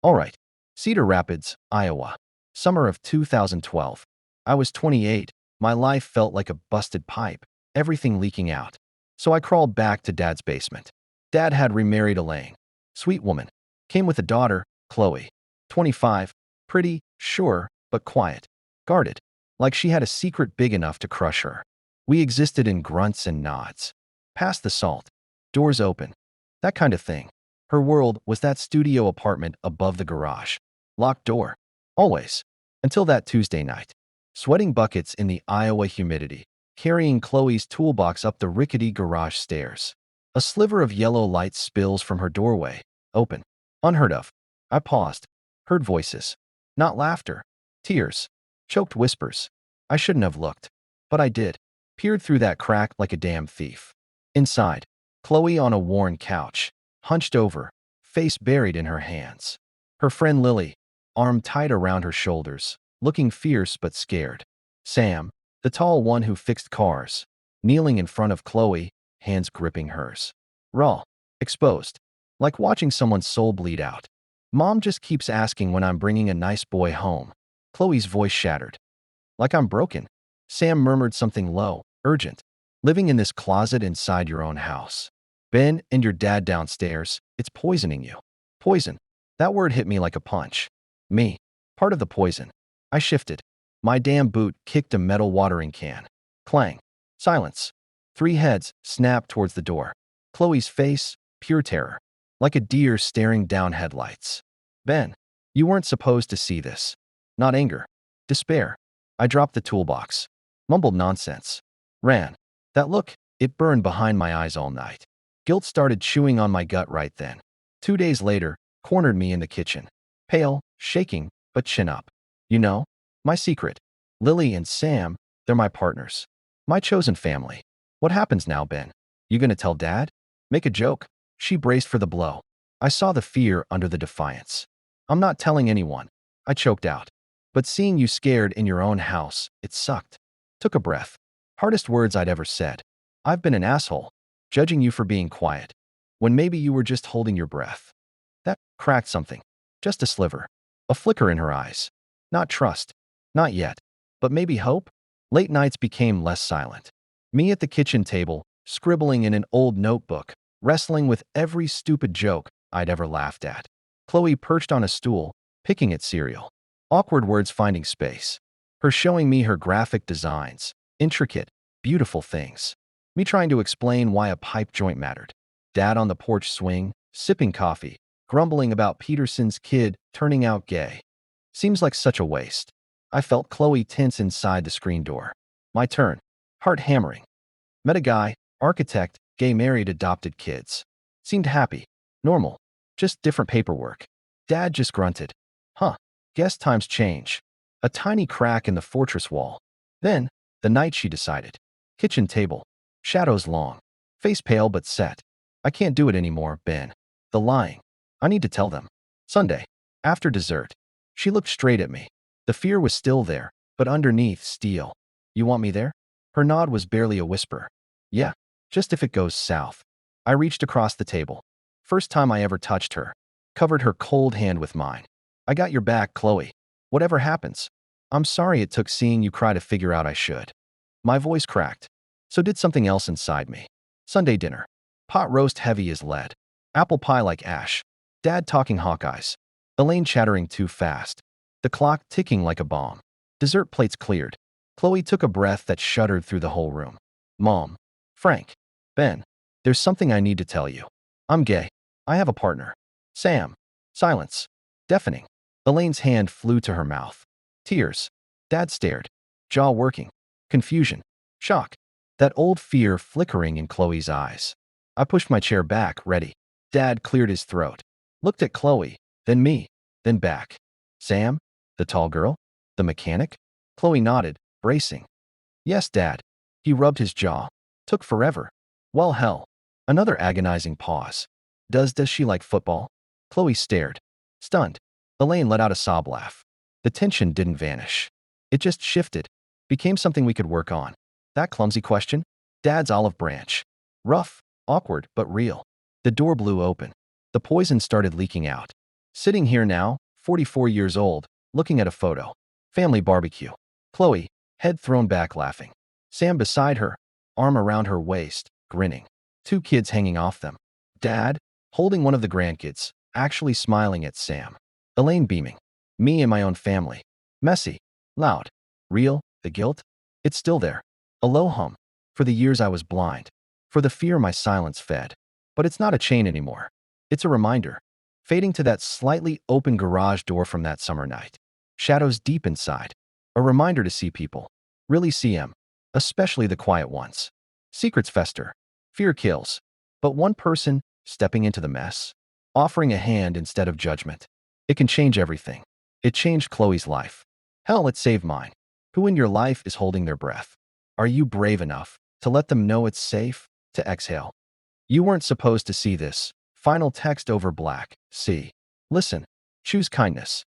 All right. Cedar Rapids, Iowa. Summer of 2012. I was 28. My life felt like a busted pipe, everything leaking out. So I crawled back to Dad's basement. Dad had remarried Elaine. Sweet woman. Came with a daughter, Chloe. 25. Pretty, sure, but quiet. Guarded. Like she had a secret big enough to crush her. We existed in grunts and nods. Past the salt. Doors open. That kind of thing. Her world was that studio apartment above the garage. Locked door. Always. Until that Tuesday night. Sweating buckets in the Iowa humidity. Carrying Chloe's toolbox up the rickety garage stairs. A sliver of yellow light spills from her doorway. Open. Unheard of. I paused. Heard voices. Not laughter. Tears. Choked whispers. I shouldn't have looked. But I did. Peered through that crack like a damn thief. Inside. Chloe on a worn couch. Hunched over. Face buried in her hands. Her friend Lily. Arm tight around her shoulders. Looking fierce but scared. Sam. The tall one who fixed cars. Kneeling in front of Chloe. Hands gripping hers. Raw. Exposed. Like watching someone's soul bleed out. Mom just keeps asking when I'm bringing a nice boy home. Chloe's voice shattered. Like I'm broken. Sam murmured something low, urgent. Living in this closet inside your own house. Ben and your dad downstairs, it's poisoning you. Poison. That word hit me like a punch. Me. Part of the poison. I shifted. My damn boot kicked a metal watering can. Clang. Silence. 3 heads snapped towards the door. Chloe's face, pure terror. Like a deer staring down headlights. Ben, you weren't supposed to see this. Not anger. Despair. I dropped the toolbox. Mumbled nonsense. Ran. That look, it burned behind my eyes all night. Guilt started chewing on my gut right then. 2 days later, cornered me in the kitchen. Pale, shaking, but chin up. You know, my secret. Lily and Sam, they're my partners. My chosen family. What happens now, Ben? You gonna tell Dad? Make a joke. She braced for the blow. I saw the fear under the defiance. I'm not telling anyone. I choked out. But seeing you scared in your own house, it sucked. Took a breath. Hardest words I'd ever said. I've been an asshole, judging you for being quiet, when maybe you were just holding your breath. That cracked something. Just a sliver. A flicker in her eyes. Not trust. Not yet. But maybe hope? Late nights became less silent. Me at the kitchen table, scribbling in an old notebook, wrestling with every stupid joke I'd ever laughed at. Chloe perched on a stool, picking at cereal. Awkward words finding space. Her showing me her graphic designs. Intricate, beautiful things. Me trying to explain why a pipe joint mattered. Dad on the porch swing, sipping coffee, grumbling about Peterson's kid turning out gay. Seems like such a waste. I felt Chloe tense inside the screen door. My turn. Heart hammering. Met a guy, architect, gay married adopted kids. Seemed happy. Normal. Just different paperwork. Dad just grunted. Huh. Guess times change. A tiny crack in the fortress wall. Then, the night she decided. Kitchen table. Shadows long. Face pale but set. I can't do it anymore, Ben. The lying. I need to tell them. Sunday. After dessert. She looked straight at me. The fear was still there, but underneath, steel. You want me there? Her nod was barely a whisper. Yeah, just if it goes south. I reached across the table. First time I ever touched her. Covered her cold hand with mine. I got your back, Chloe. Whatever happens. I'm sorry it took seeing you cry to figure out I should. My voice cracked. So did something else inside me. Sunday dinner. Pot roast heavy as lead. Apple pie like ash. Dad talking Hawkeyes. Elaine chattering too fast. The clock ticking like a bomb. Dessert plates cleared. Chloe took a breath that shuddered through the whole room. Mom. Frank. Ben. There's something I need to tell you. I'm gay. I have a partner. Sam. Silence. Deafening. Elaine's hand flew to her mouth. Tears. Dad stared. Jaw working. Confusion. Shock. That old fear flickering in Chloe's eyes. I pushed my chair back, ready. Dad cleared his throat. Looked at Chloe, then me, then back. Sam? The tall girl? The mechanic? Chloe nodded, bracing. Yes, Dad. He rubbed his jaw. Took forever. Well, hell. Another agonizing pause. Does she like football? Chloe stared. Stunned. Elaine let out a sob laugh. The tension didn't vanish. It just shifted. Became something we could work on. That clumsy question? Dad's olive branch. Rough, awkward, but real. The door blew open. The poison started leaking out. Sitting here now, 44 years old, looking at a photo. Family barbecue. Chloe, head thrown back laughing. Sam beside her, arm around her waist, grinning. Two kids hanging off them. Dad, holding one of the grandkids, actually smiling at Sam. Elaine beaming. Me and my own family. Messy. Loud. Real. The guilt? It's still there. A low hum. For the years I was blind. For the fear my silence fed. But it's not a chain anymore. It's a reminder. Fading to that slightly open garage door from that summer night. Shadows deep inside. A reminder to see people. Really see them. Especially the quiet ones. Secrets fester. Fear kills. But one person, stepping into the mess, offering a hand instead of judgment. It can change everything. It changed Chloe's life. Hell, it saved mine. Who in your life is holding their breath? Are you brave enough to let them know it's safe to exhale? You weren't supposed to see this. Final text over black. See. Listen. Choose kindness.